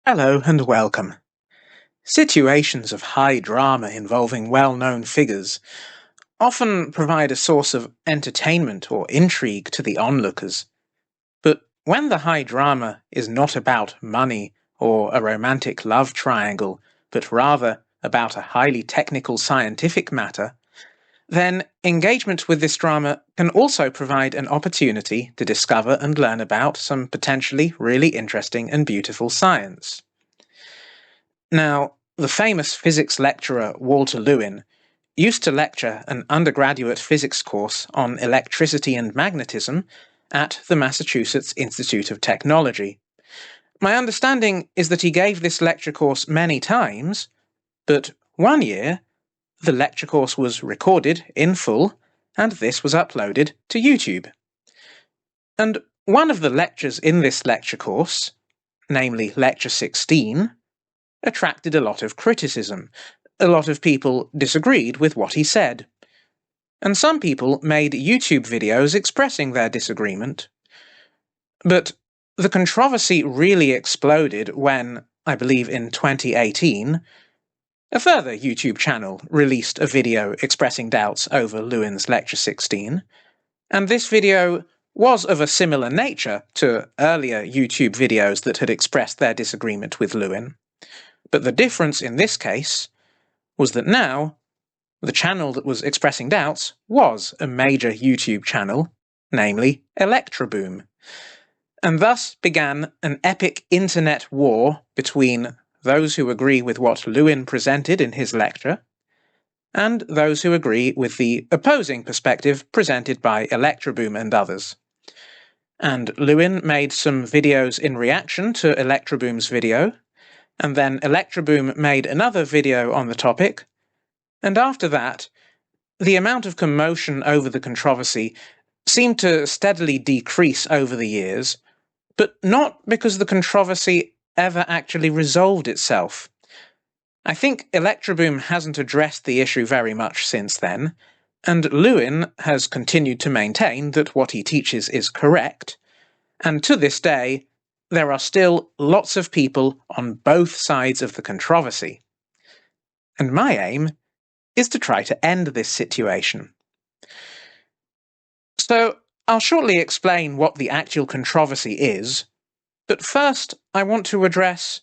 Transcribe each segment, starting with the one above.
Hello and welcome. Situations of high drama involving well-known figures often provide a source of entertainment or intrigue to the onlookers. But when the high drama is not about money or a romantic love triangle, but rather about a highly technical scientific matter, then engagement with this drama can also provide an opportunity to discover and learn about some potentially really interesting and beautiful science. Now, the famous physics lecturer Walter Lewin used to lecture an undergraduate physics course on electricity and magnetism at the Massachusetts Institute of Technology. My understanding is that he gave this lecture course many times, but one year the lecture course was recorded in full and this was uploaded to YouTube. And one of the lectures in this lecture course, namely Lecture 16, attracted a lot of criticism. A lot of people disagreed with what he said. And some people made YouTube videos expressing their disagreement. But the controversy really exploded when, I believe in 2018, a further YouTube channel released a video expressing doubts over Lewin's Lecture 16, and this video was of a similar nature to earlier YouTube videos that had expressed their disagreement with Lewin. But the difference in this case was that now the channel that was expressing doubts was a major YouTube channel, namely ElectroBOOM. And thus began an epic internet war between those who agree with what Lewin presented in his lecture and those who agree with the opposing perspective presented by ElectroBOOM and others. And Lewin made some videos in reaction to ElectroBOOM's video, and then ElectroBOOM made another video on the topic, and after that, the amount of commotion over the controversy seemed to steadily decrease over the years, but not because the controversy ever actually resolved itself. I think ElectroBOOM hasn't addressed the issue very much since then, and Lewin has continued to maintain that what he teaches is correct, and to this day, there are still lots of people on both sides of the controversy. And my aim is to try to end this situation. So, I'll shortly explain what the actual controversy is, but first I want to address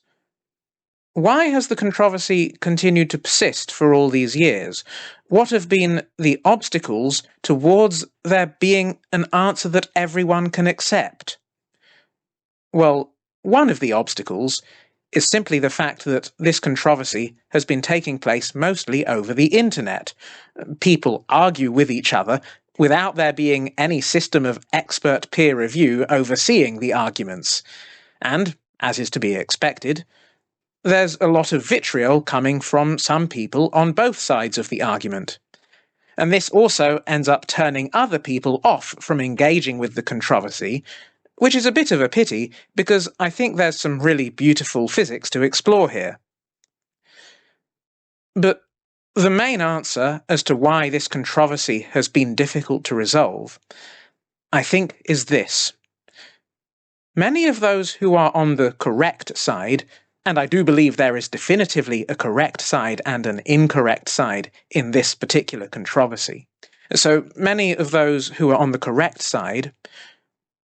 why has the controversy continued to persist for all these years? What have been the obstacles towards there being an answer that everyone can accept? Well, one of the obstacles is simply the fact that this controversy has been taking place mostly over the internet. People argue with each other without there being any system of expert peer review overseeing the arguments. And, as is to be expected, there's a lot of vitriol coming from some people on both sides of the argument. And this also ends up turning other people off from engaging with the controversy, which is a bit of a pity because I think there's some really beautiful physics to explore here. But the main answer as to why this controversy has been difficult to resolve, I think, is this. Many of those who are on the correct side, and I do believe there is definitively a correct side and an incorrect side in this particular controversy. So many of those who are on the correct side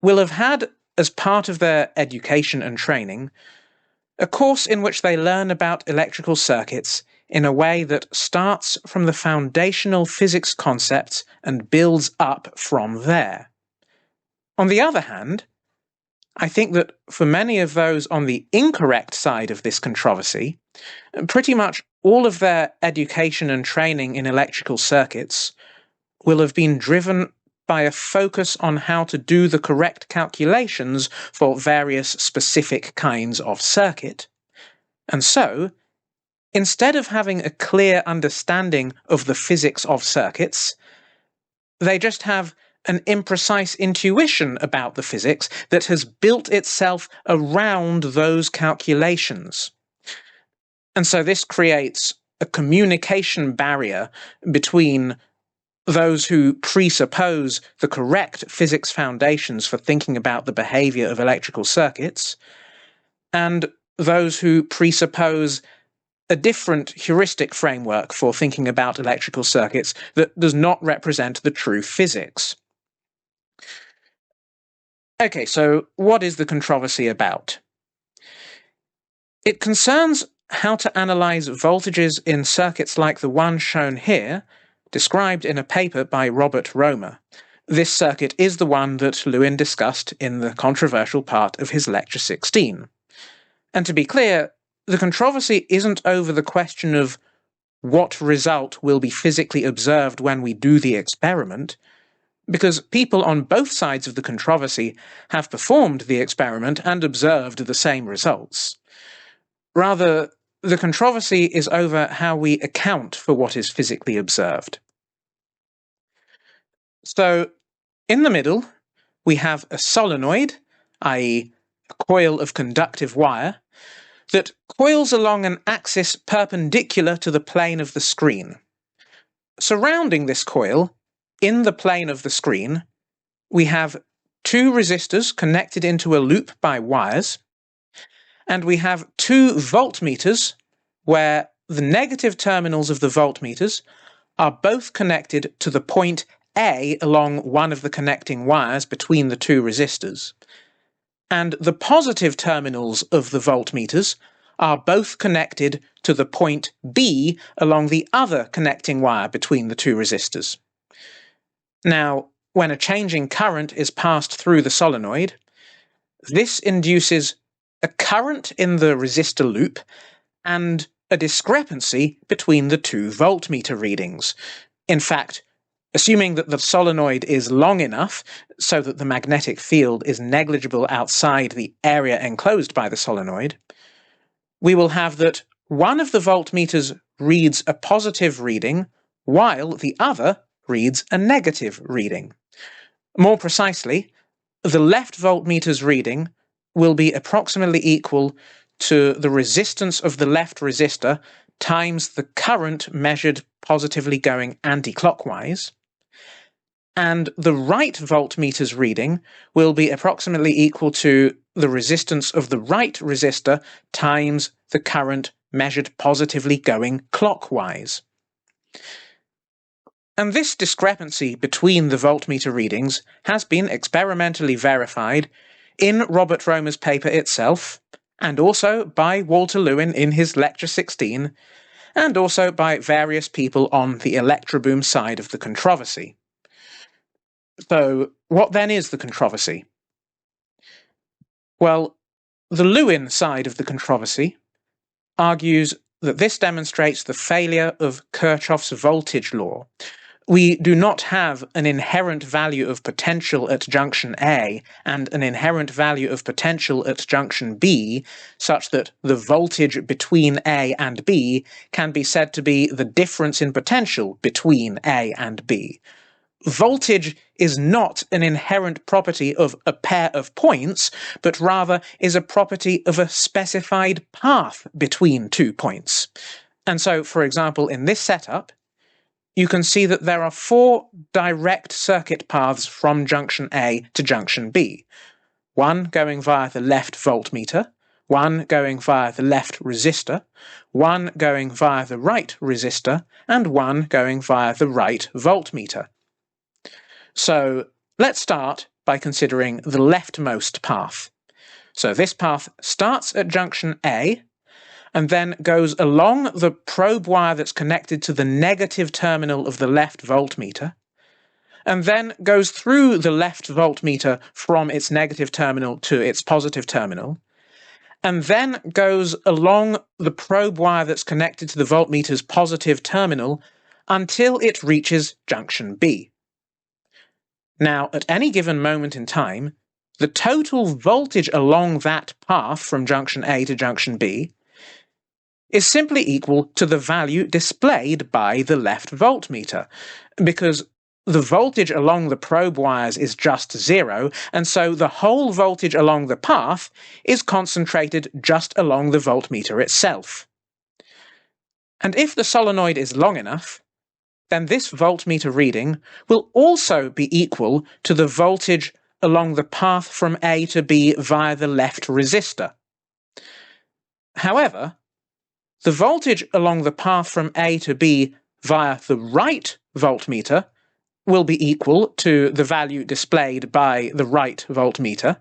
will have had, as part of their education and training, a course in which they learn about electrical circuits in a way that starts from the foundational physics concepts and builds up from there. On the other hand, I think that for many of those on the incorrect side of this controversy, pretty much all of their education and training in electrical circuits will have been driven by a focus on how to do the correct calculations for various specific kinds of circuit. And so, instead of having a clear understanding of the physics of circuits, they just have an imprecise intuition about the physics that has built itself around those calculations. And so this creates a communication barrier between those who presuppose the correct physics foundations for thinking about the behavior of electrical circuits, and those who presuppose a different heuristic framework for thinking about electrical circuits that does not represent the true physics. Okay, so what is the controversy about? It concerns how to analyze voltages in circuits like the one shown here, described in a paper by Robert Romer. This circuit is the one that Lewin discussed in the controversial part of his Lecture 16. And to be clear, the controversy isn't over the question of what result will be physically observed when we do the experiment, because people on both sides of the controversy have performed the experiment and observed the same results. Rather, the controversy is over how we account for what is physically observed. So, in the middle, we have a solenoid, i.e., a coil of conductive wire, that coils along an axis perpendicular to the plane of the screen. Surrounding this coil, in the plane of the screen, we have two resistors connected into a loop by wires, and we have two voltmeters where the negative terminals of the voltmeters are both connected to the point A along one of the connecting wires between the two resistors, and the positive terminals of the voltmeters are both connected to the point B along the other connecting wire between the two resistors. Now, when a changing current is passed through the solenoid, this induces a current in the resistor loop and a discrepancy between the two voltmeter readings. In fact, assuming that the solenoid is long enough so that the magnetic field is negligible outside the area enclosed by the solenoid, we will have that one of the voltmeters reads a positive reading while the other reads a negative reading. More precisely, the left voltmeter's reading will be approximately equal to the resistance of the left resistor times the current measured positively going anti-clockwise, and the right voltmeter's reading will be approximately equal to the resistance of the right resistor times the current measured positively going clockwise. And this discrepancy between the voltmeter readings has been experimentally verified in Robert Romer's paper itself, and also by Walter Lewin in his Lecture 16, and also by various people on the ElectroBOOM side of the controversy. So, what then is the controversy? Well, the Lewin side of the controversy argues that this demonstrates the failure of Kirchhoff's voltage law. We do not have an inherent value of potential at junction A and an inherent value of potential at junction B, such that the voltage between A and B can be said to be the difference in potential between A and B. Voltage is not an inherent property of a pair of points, but rather is a property of a specified path between two points. And so, for example, in this setup, you can see that there are four direct circuit paths from junction A to junction B. One going via the left voltmeter, one going via the left resistor, one going via the right resistor, and one going via the right voltmeter. So let's start by considering the leftmost path. So this path starts at junction A, and then goes along the probe wire that's connected to the negative terminal of the left voltmeter, and then goes through the left voltmeter from its negative terminal to its positive terminal, and then goes along the probe wire that's connected to the voltmeter's positive terminal until it reaches junction B. Now, at any given moment in time, the total voltage along that path from junction A to junction B is simply equal to the value displayed by the left voltmeter, because the voltage along the probe wires is just zero, and so the whole voltage along the path is concentrated just along the voltmeter itself. And if the solenoid is long enough, then this voltmeter reading will also be equal to the voltage along the path from A to B via the left resistor. However, the voltage along the path from A to B via the right voltmeter will be equal to the value displayed by the right voltmeter.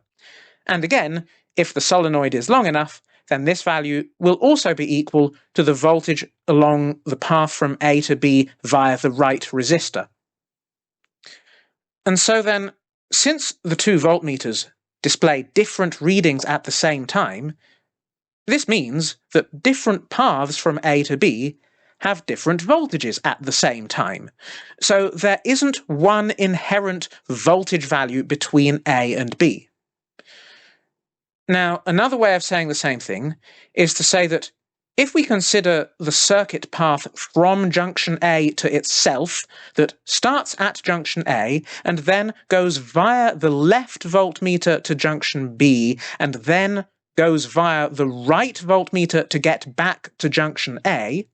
And again, if the solenoid is long enough, then this value will also be equal to the voltage along the path from A to B via the right resistor. And so then, since the two voltmeters display different readings at the same time, this means that different paths from A to B have different voltages at the same time. So there isn't one inherent voltage value between A and B. Now, another way of saying the same thing is to say that if we consider the circuit path from junction A to itself that starts at junction A and then goes via the left voltmeter to junction B and then goes via the right voltmeter to get back to junction A,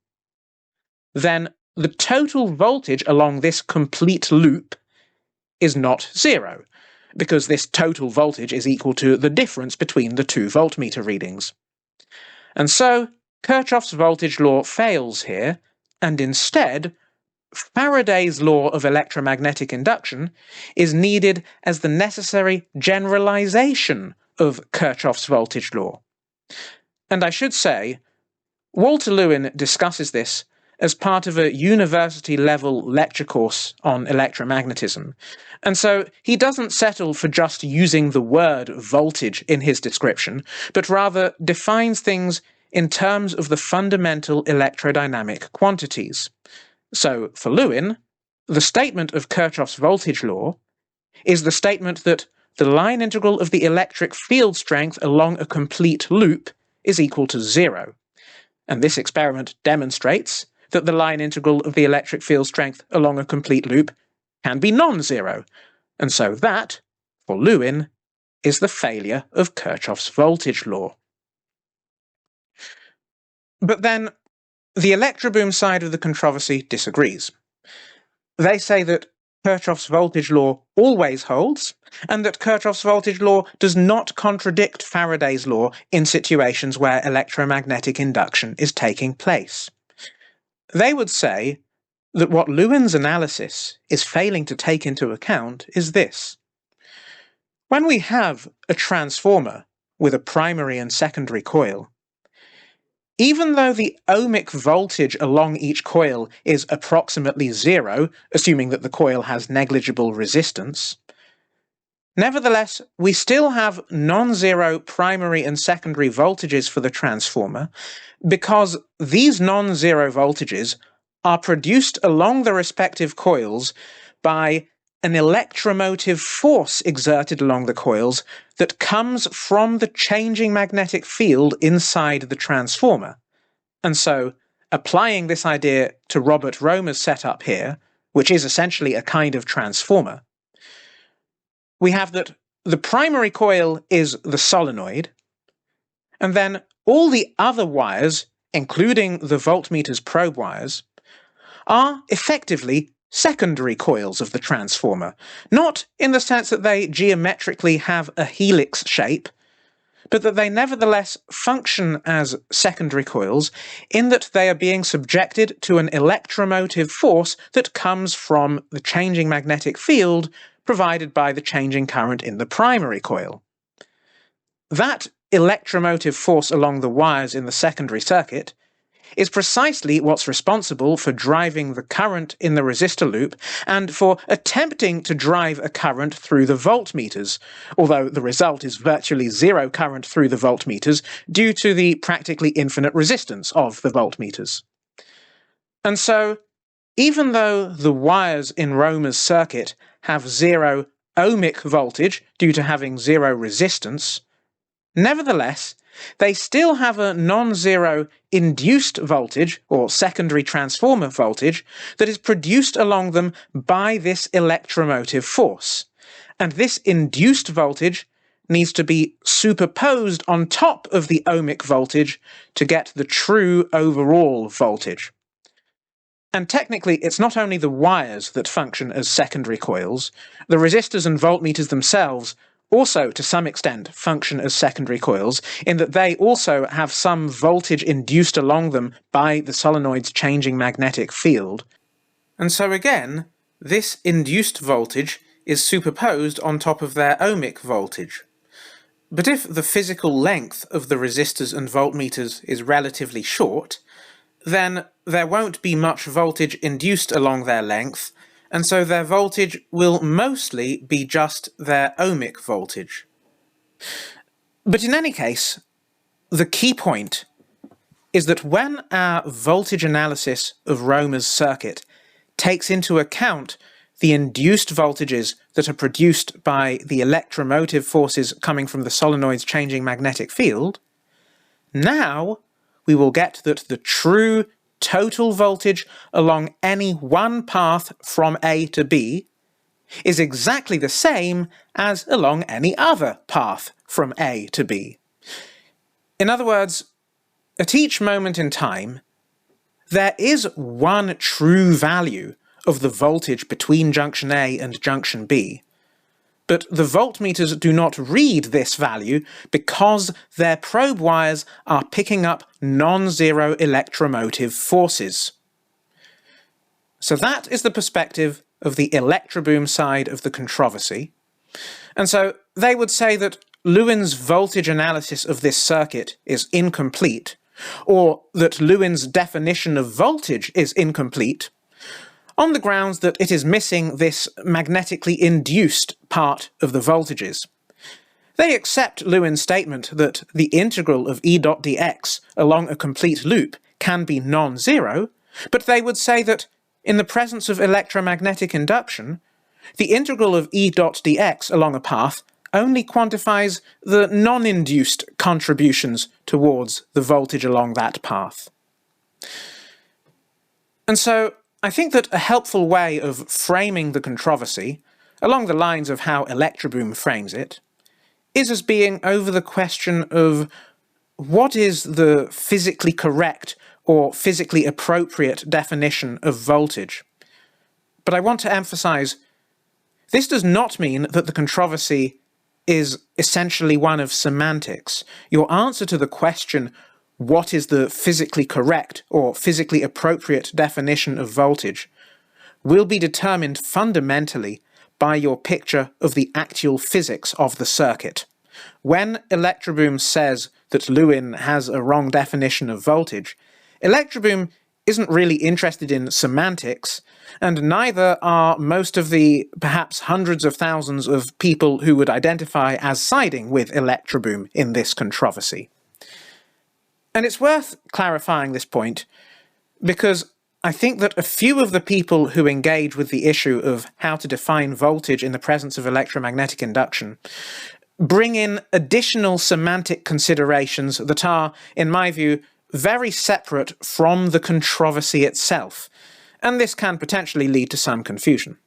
then the total voltage along this complete loop is not zero, because this total voltage is equal to the difference between the two voltmeter readings. And so Kirchhoff's voltage law fails here, and instead Faraday's law of electromagnetic induction is needed as the necessary generalization of Kirchhoff's voltage law. And I should say, Walter Lewin discusses this as part of a university-level lecture course on electromagnetism, and so he doesn't settle for just using the word voltage in his description, but rather defines things in terms of the fundamental electrodynamic quantities. So, for Lewin, the statement of Kirchhoff's voltage law is the statement that the line integral of the electric field strength along a complete loop is equal to zero. And this experiment demonstrates that the line integral of the electric field strength along a complete loop can be non-zero, and so that, for Lewin, is the failure of Kirchhoff's voltage law. But then, the ElectroBOOM side of the controversy disagrees. They say that Kirchhoff's voltage law always holds, and that Kirchhoff's voltage law does not contradict Faraday's law in situations where electromagnetic induction is taking place. They would say that what Lewin's analysis is failing to take into account is this. When we have a transformer with a primary and secondary coil, even though the ohmic voltage along each coil is approximately zero, assuming that the coil has negligible resistance, nevertheless, we still have non-zero primary and secondary voltages for the transformer because these non-zero voltages are produced along the respective coils by an electromotive force exerted along the coils that comes from the changing magnetic field inside the transformer. And so, applying this idea to Robert Romer's setup here, which is essentially a kind of transformer, we have that the primary coil is the solenoid, and then all the other wires, including the voltmeter's probe wires, are effectively secondary coils of the transformer, not in the sense that they geometrically have a helix shape, but that they nevertheless function as secondary coils in that they are being subjected to an electromotive force that comes from the changing magnetic field provided by the changing current in the primary coil. That electromotive force along the wires in the secondary circuit is precisely what's responsible for driving the current in the resistor loop and for attempting to drive a current through the voltmeters, although the result is virtually zero current through the voltmeters due to the practically infinite resistance of the voltmeters. And so, even though the wires in Romer's circuit have zero ohmic voltage due to having zero resistance, nevertheless, they still have a non-zero induced voltage, or secondary transformer voltage, that is produced along them by this electromotive force. And this induced voltage needs to be superposed on top of the ohmic voltage to get the true overall voltage. And technically, it's not only the wires that function as secondary coils, the resistors and voltmeters themselves also to some extent function as secondary coils, in that they also have some voltage induced along them by the solenoid's changing magnetic field. And so again, this induced voltage is superposed on top of their ohmic voltage. But if the physical length of the resistors and voltmeters is relatively short, then there won't be much voltage induced along their length, and so their voltage will mostly be just their ohmic voltage. But in any case, the key point is that when our voltage analysis of Romer's circuit takes into account the induced voltages that are produced by the electromotive forces coming from the solenoid's changing magnetic field, now we will get that the true total voltage along any one path from A to B is exactly the same as along any other path from A to B. In other words, at each moment in time, there is one true value of the voltage between junction A and junction B, but the voltmeters do not read this value because their probe wires are picking up non-zero electromotive forces. So that is the perspective of the ElectroBOOM side of the controversy, and so they would say that Lewin's voltage analysis of this circuit is incomplete, or that Lewin's definition of voltage is incomplete, on the grounds that it is missing this magnetically induced part of the voltages. They accept Lewin's statement that the integral of E dot dx along a complete loop can be non-zero, but they would say that in the presence of electromagnetic induction, the integral of E dot dx along a path only quantifies the non-induced contributions towards the voltage along that path. And so I think that a helpful way of framing the controversy, along the lines of how ElectroBOOM frames it, is as being over the question of what is the physically correct or physically appropriate definition of voltage. But I want to emphasize, this does not mean that the controversy is essentially one of semantics. Your answer to the question, what is the physically correct or physically appropriate definition of voltage, will be determined fundamentally by your picture of the actual physics of the circuit. When ElectroBOOM says that Lewin has a wrong definition of voltage, ElectroBOOM isn't really interested in semantics, and neither are most of the perhaps hundreds of thousands of people who would identify as siding with ElectroBOOM in this controversy. And it's worth clarifying this point because I think that a few of the people who engage with the issue of how to define voltage in the presence of electromagnetic induction bring in additional semantic considerations that are, in my view, very separate from the controversy itself, and this can potentially lead to some confusion.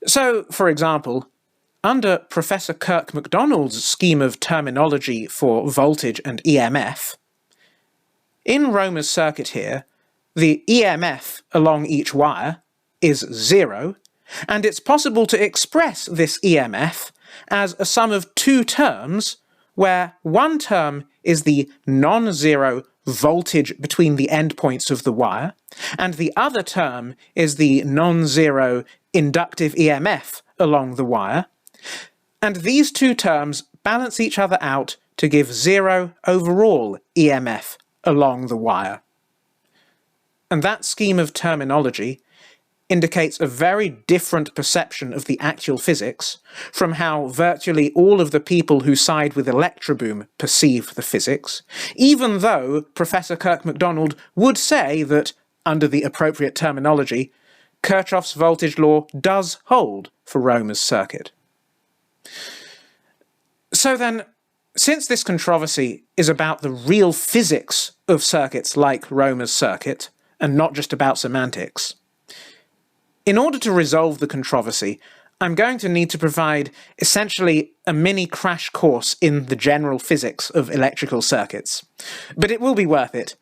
So, for example, under Professor Kirk MacDonald's scheme of terminology for voltage and EMF, in Romer's circuit here, the EMF along each wire is 0, and it's possible to express this EMF as a sum of two terms, where one term is the non-zero voltage between the endpoints of the wire, and the other term is the non-zero inductive EMF along the wire, and these two terms balance each other out to give 0 overall EMF along the wire. And that scheme of terminology indicates a very different perception of the actual physics from how virtually all of the people who side with ElectroBOOM perceive the physics, even though Professor Kirk MacDonald would say that, under the appropriate terminology, Kirchhoff's voltage law does hold for Romer's circuit. So then, since this controversy is about the real physics of circuits like Romer's circuit, and not just about semantics, in order to resolve the controversy, I'm going to need to provide essentially a mini crash course in the general physics of electrical circuits. But it will be worth it,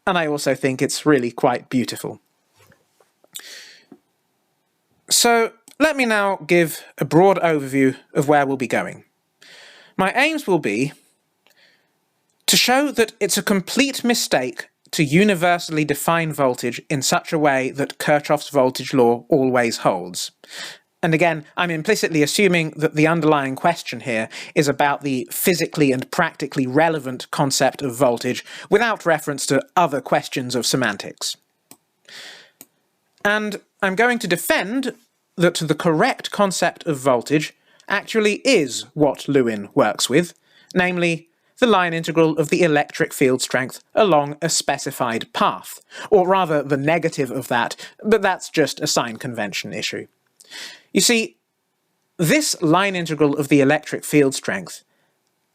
and I also think it's really quite beautiful. So let me now give a broad overview of where we'll be going. My aims will be to show that it's a complete mistake to universally define voltage in such a way that Kirchhoff's voltage law always holds. And again, I'm implicitly assuming that the underlying question here is about the physically and practically relevant concept of voltage without reference to other questions of semantics. And I'm going to defend that the correct concept of voltage actually is what Lewin works with, namely the line integral of the electric field strength along a specified path, or rather the negative of that, but that's just a sign convention issue. You see, this line integral of the electric field strength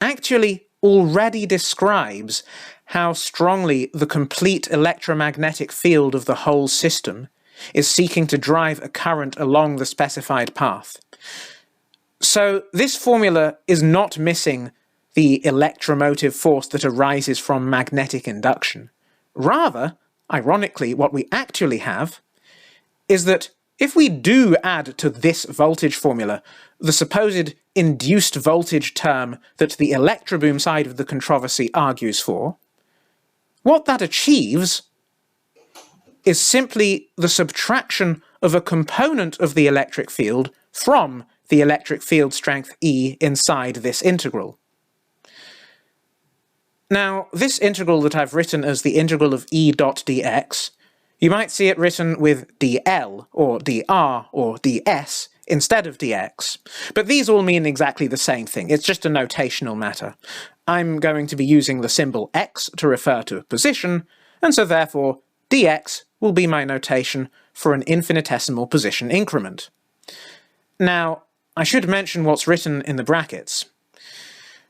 actually already describes how strongly the complete electromagnetic field of the whole system is seeking to drive a current along the specified path. So this formula is not missing the electromotive force that arises from magnetic induction. Rather, ironically, what we actually have is that if we do add to this voltage formula the supposed induced voltage term that the ElectroBOOM side of the controversy argues for, what that achieves is simply the subtraction of a component of the electric field from the electric field strength E inside this integral. Now, this integral that I've written as the integral of E dot dx, you might see it written with dl, or dr, or ds instead of dx, but these all mean exactly the same thing. It's just a notational matter. I'm going to be using the symbol x to refer to position, and so therefore dx will be my notation for an infinitesimal position increment. Now, I should mention what's written in the brackets.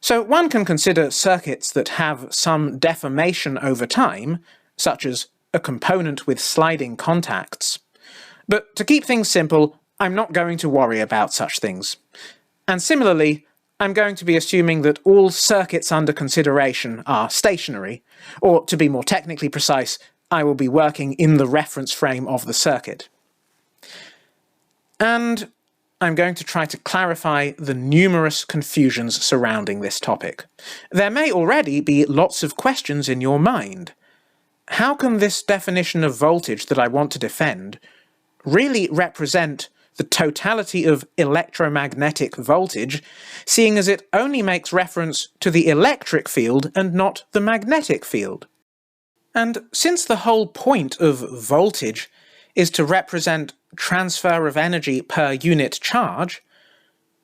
So one can consider circuits that have some deformation over time, such as a component with sliding contacts. But to keep things simple, I'm not going to worry about such things. And similarly, I'm going to be assuming that all circuits under consideration are stationary, or to be more technically precise, I will be working in the reference frame of the circuit. And I'm going to try to clarify the numerous confusions surrounding this topic. There may already be lots of questions in your mind. How can this definition of voltage that I want to defend really represent the totality of electromagnetic voltage, seeing as it only makes reference to the electric field and not the magnetic field? And since the whole point of voltage is to represent transfer of energy per unit charge,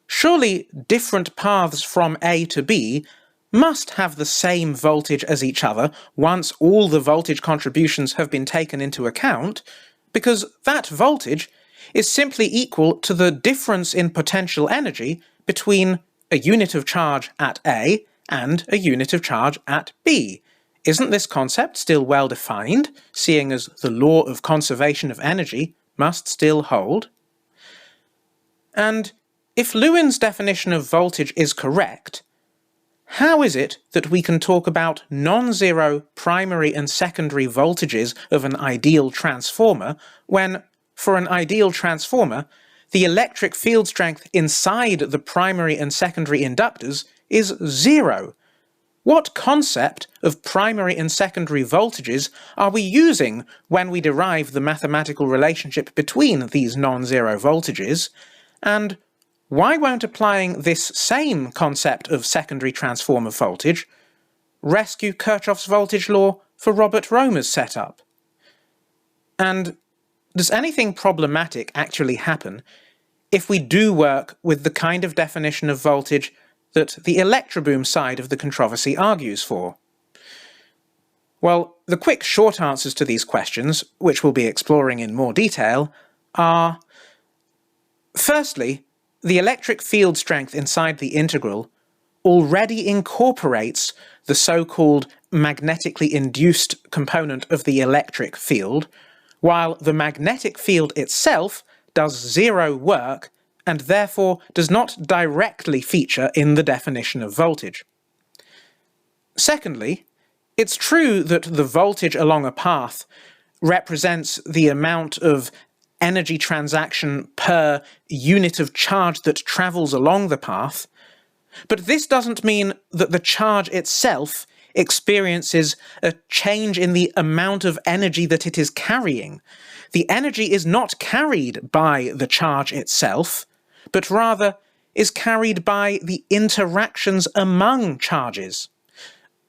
surely different paths from A to B must have the same voltage as each other once all the voltage contributions have been taken into account, because that voltage is simply equal to the difference in potential energy between a unit of charge at A and a unit of charge at B. Isn't this concept still well defined, seeing as the law of conservation of energy must still hold? And if Lewin's definition of voltage is correct, how is it that we can talk about non-zero primary and secondary voltages of an ideal transformer when, for an ideal transformer, the electric field strength inside the primary and secondary inductors is zero? What concept of primary and secondary voltages are we using when we derive the mathematical relationship between these non-zero voltages? And why won't applying this same concept of secondary transformer voltage rescue Kirchhoff's voltage law for Robert Romer's setup? And does anything problematic actually happen if we do work with the kind of definition of voltage that the ElectroBOOM side of the controversy argues for? Well, the quick short answers to these questions, which we'll be exploring in more detail, are: firstly, the electric field strength inside the integral already incorporates the so-called magnetically induced component of the electric field, while the magnetic field itself does zero work and therefore does not directly feature in the definition of voltage. Secondly, it's true that the voltage along a path represents the amount of energy transaction per unit of charge that travels along the path, But this doesn't mean that the charge itself experiences a change in the amount of energy that it is carrying. The energy is not carried by the charge itself, but rather is carried by the interactions among charges.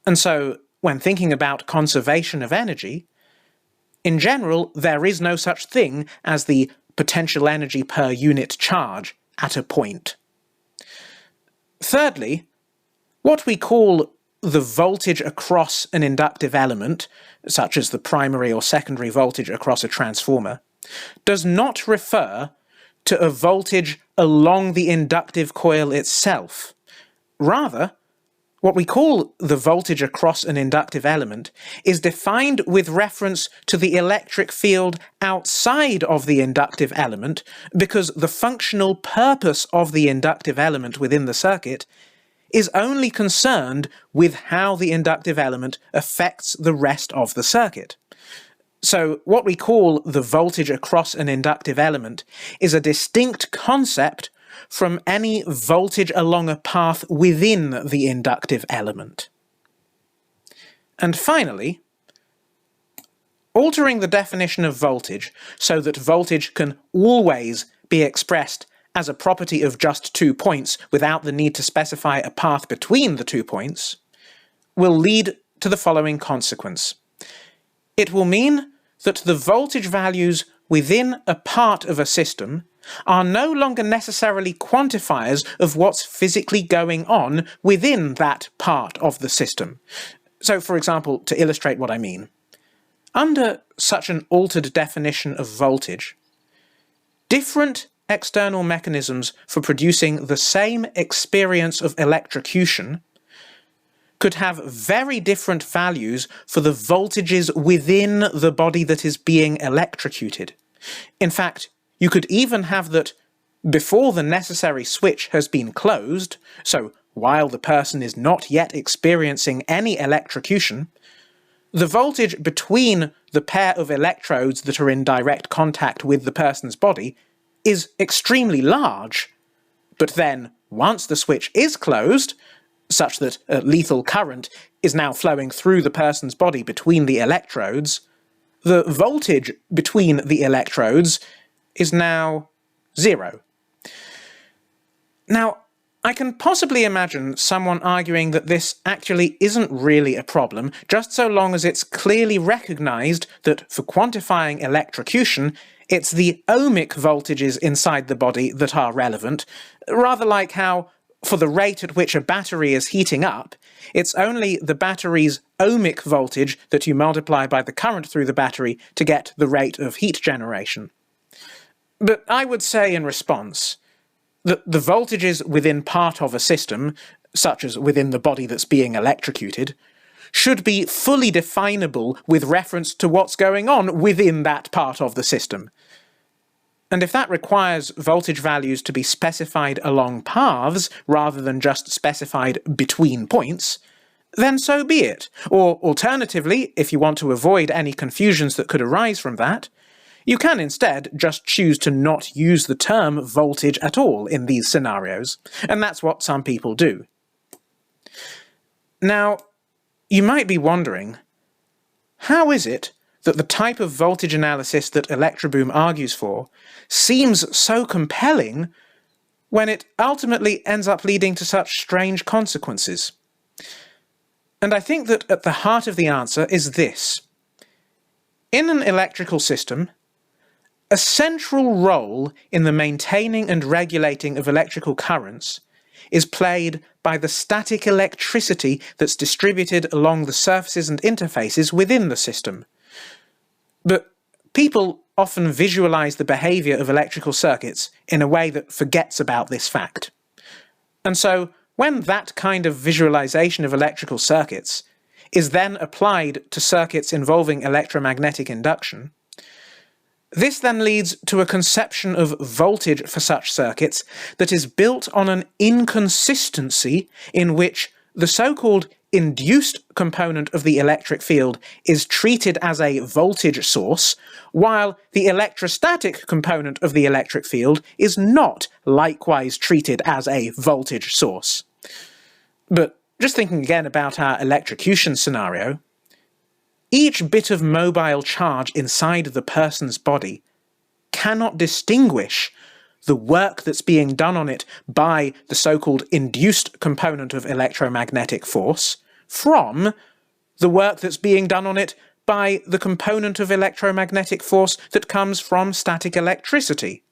And so, when thinking about conservation of energy, in general, there is no such thing as the potential energy per unit charge at a point. Thirdly, what we call the voltage across an inductive element, such as the primary or secondary voltage across a transformer, does not refer to a voltage along the inductive coil itself. Rather, what we call the voltage across an inductive element is defined with reference to the electric field outside of the inductive element, because the functional purpose of the inductive element within the circuit is only concerned with how the inductive element affects the rest of the circuit. So what we call the voltage across an inductive element is a distinct concept from any voltage along a path within the inductive element. And finally, altering the definition of voltage so that voltage can always be expressed as a property of just 2 points without the need to specify a path between the 2 points will lead to the following consequence. It will mean that the voltage values within a part of a system are no longer necessarily quantifiers of what's physically going on within that part of the system. So, for example, to illustrate what I mean, under such an altered definition of voltage, different external mechanisms for producing the same experience of electrocution could have very different values for the voltages within the body that is being electrocuted. In fact, you could even have that before the necessary switch has been closed, so while the person is not yet experiencing any electrocution, the voltage between the pair of electrodes that are in direct contact with the person's body is extremely large. But then, once the switch is closed, such that a lethal current is now flowing through the person's body between the electrodes, the voltage between the electrodes is now 0. Now, I can possibly imagine someone arguing that this actually isn't really a problem, just so long as it's clearly recognized that for quantifying electrocution, it's the ohmic voltages inside the body that are relevant, rather like how, for the rate at which a battery is heating up, it's only the battery's ohmic voltage that you multiply by the current through the battery to get the rate of heat generation. But I would say in response that the voltages within part of a system, such as within the body that's being electrocuted, should be fully definable with reference to what's going on within that part of the system. And if that requires voltage values to be specified along paths rather than just specified between points, then so be it. Or alternatively, if you want to avoid any confusions that could arise from that, you can instead just choose to not use the term voltage at all in these scenarios, and that's what some people do. Now, you might be wondering, how is it that the type of voltage analysis that ElectroBOOM argues for seems so compelling when it ultimately ends up leading to such strange consequences? And I think that at the heart of the answer is this. In an electrical system, a central role in the maintaining and regulating of electrical currents is played by the static electricity that's distributed along the surfaces and interfaces within the system. But people often visualize the behavior of electrical circuits in a way that forgets about this fact. And so, when that kind of visualization of electrical circuits is then applied to circuits involving electromagnetic induction, this then leads to a conception of voltage for such circuits that is built on an inconsistency in which the so-called induced component of the electric field is treated as a voltage source, while the electrostatic component of the electric field is not likewise treated as a voltage source. But just thinking again about our electrocution scenario, each bit of mobile charge inside the person's body cannot distinguish the work that's being done on it by the so-called induced component of electromagnetic force from the work that's being done on it by the component of electromagnetic force that comes from static electricity.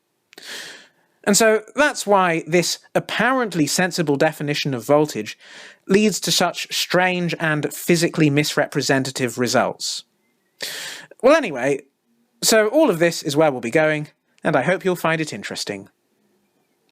And so that's why this apparently sensible definition of voltage leads to such strange and physically misrepresentative results. Well, anyway, so all of this is where we'll be going, and I hope you'll find it interesting.